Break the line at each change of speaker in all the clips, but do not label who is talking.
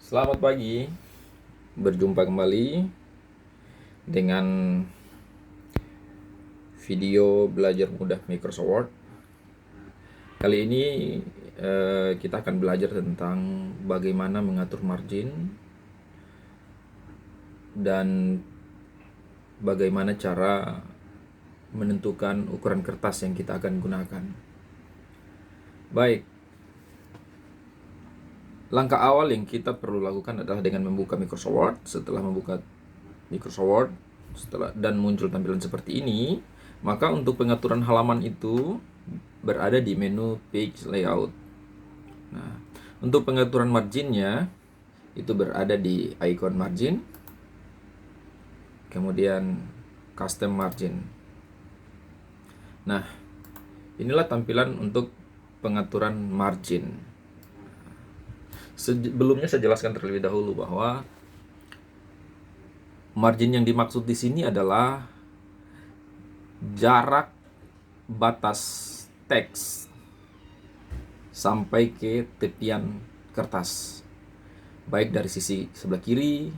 Selamat pagi, berjumpa kembali dengan video belajar mudah Microsoft Word. Kali ini kita akan belajar tentang bagaimana mengatur margin dan bagaimana cara menentukan ukuran kertas yang kita akan gunakan. Baik, langkah awal yang kita perlu lakukan adalah dengan membuka Microsoft Word. Setelah membuka Microsoft Word dan muncul tampilan seperti ini, maka untuk pengaturan halaman itu berada di menu Page Layout. Nah, untuk pengaturan marginnya itu berada di icon margin, kemudian Custom Margin. Nah, inilah tampilan untuk pengaturan margin. Sebelumnya saya jelaskan terlebih dahulu bahwa margin yang dimaksud di sini adalah jarak batas teks sampai ke tepian kertas, baik dari sisi sebelah kiri,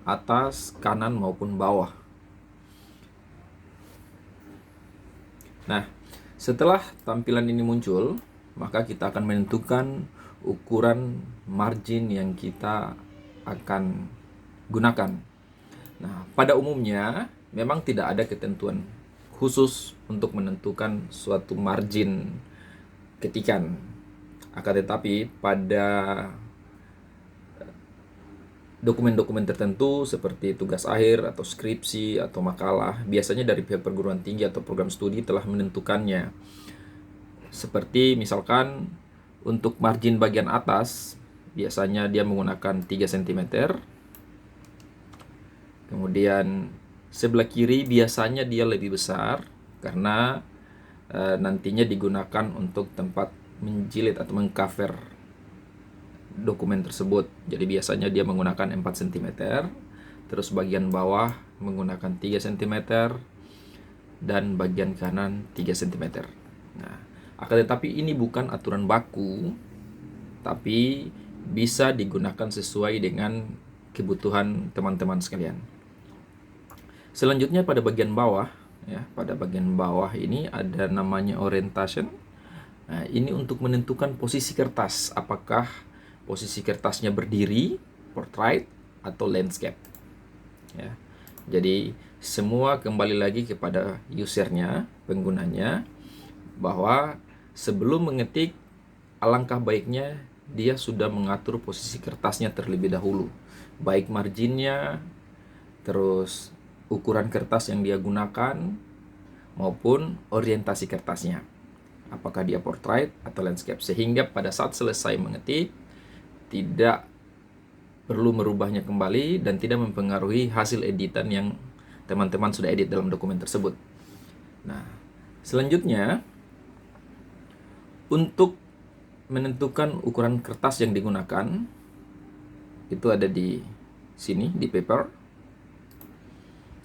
atas, kanan maupun bawah. Nah, setelah tampilan ini muncul, maka kita akan menentukan ukuran margin yang kita akan gunakan. Nah, pada umumnya memang tidak ada ketentuan khusus untuk menentukan suatu margin ketikan. Akan tetapi pada dokumen-dokumen tertentu seperti tugas akhir atau skripsi atau makalah, biasanya dari pihak perguruan tinggi atau program studi telah menentukannya. Seperti misalkan untuk margin bagian atas, biasanya dia menggunakan 3 cm. Kemudian sebelah kiri biasanya dia lebih besar karena nantinya digunakan untuk tempat menjilid atau mengcover dokumen tersebut. Jadi biasanya dia menggunakan 4 cm, terus bagian bawah menggunakan 3 cm, dan bagian kanan 3 cm. Nah, akan tetapi ini bukan aturan baku, tapi bisa digunakan sesuai dengan kebutuhan teman-teman sekalian. Selanjutnya pada bagian bawah, pada bagian bawah ini ada namanya orientation. Nah, ini untuk menentukan posisi kertas, apakah posisi kertasnya berdiri, portrait, atau landscape. Ya. Jadi semua kembali lagi kepada usernya, penggunanya, bahwa sebelum mengetik, alangkah baiknya dia sudah mengatur posisi kertasnya terlebih dahulu, baik marginnya, terus ukuran kertas yang dia gunakan, maupun orientasi kertasnya, apakah dia portrait atau landscape, sehingga pada saat selesai mengetik tidak perlu merubahnya kembali dan tidak mempengaruhi hasil editan yang teman-teman sudah edit dalam dokumen tersebut. Nah, selanjutnya untuk menentukan ukuran kertas yang digunakan itu ada di sini di paper.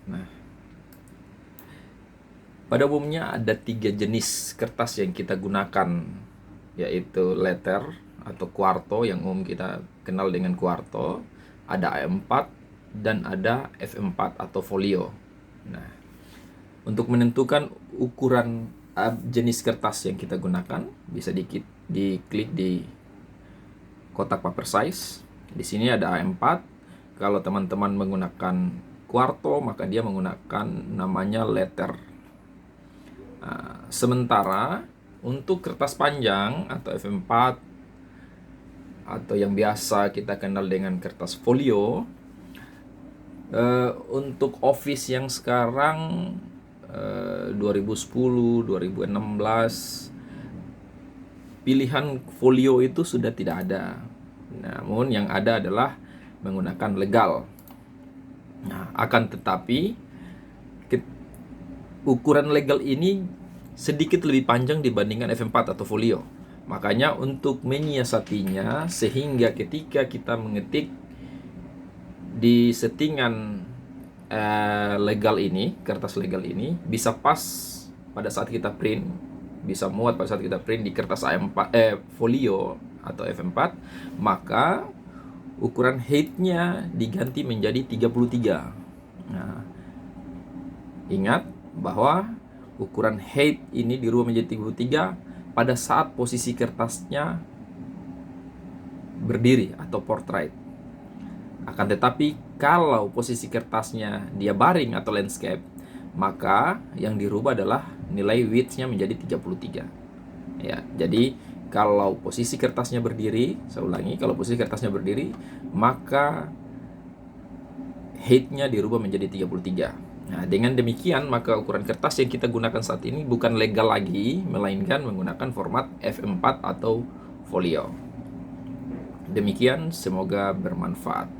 Nah, pada umumnya ada 3 jenis kertas yang kita gunakan, yaitu letter atau quarto yang umum kita kenal dengan quarto, ada A4 dan ada F4 atau folio. Nah, untuk menentukan ukuran jenis kertas yang kita gunakan, bisa diklik di kotak paper size. Di sini ada A4. Kalau teman-teman menggunakan quarto, maka dia menggunakan namanya letter. Nah, sementara untuk kertas panjang atau F4 atau yang biasa kita kenal dengan kertas folio, untuk office yang sekarang 2010, 2016, pilihan folio itu sudah tidak ada. Namun yang ada adalah menggunakan legal. Nah, akan tetapi ukuran legal ini sedikit lebih panjang dibandingkan F4 atau folio. Makanya untuk menyiasatinya sehingga ketika kita mengetik di settingan legal ini, kertas legal ini bisa pas pada saat kita print, bisa muat pada saat kita print di kertas A4, folio atau F4, maka ukuran height-nya diganti menjadi 33. Nah, ingat bahwa ukuran height ini dirubah menjadi 33 pada saat posisi kertasnya berdiri atau portrait. Akan tetapi kalau posisi kertasnya dia baring atau landscape, maka yang dirubah adalah nilai width-nya menjadi 33. Ya, jadi kalau posisi kertasnya berdiri, saya ulangi, kalau posisi kertasnya berdiri, maka height-nya dirubah menjadi 33. Nah, dengan demikian maka ukuran kertas yang kita gunakan saat ini bukan legal lagi, melainkan menggunakan format F4 atau folio. Demikian, semoga bermanfaat.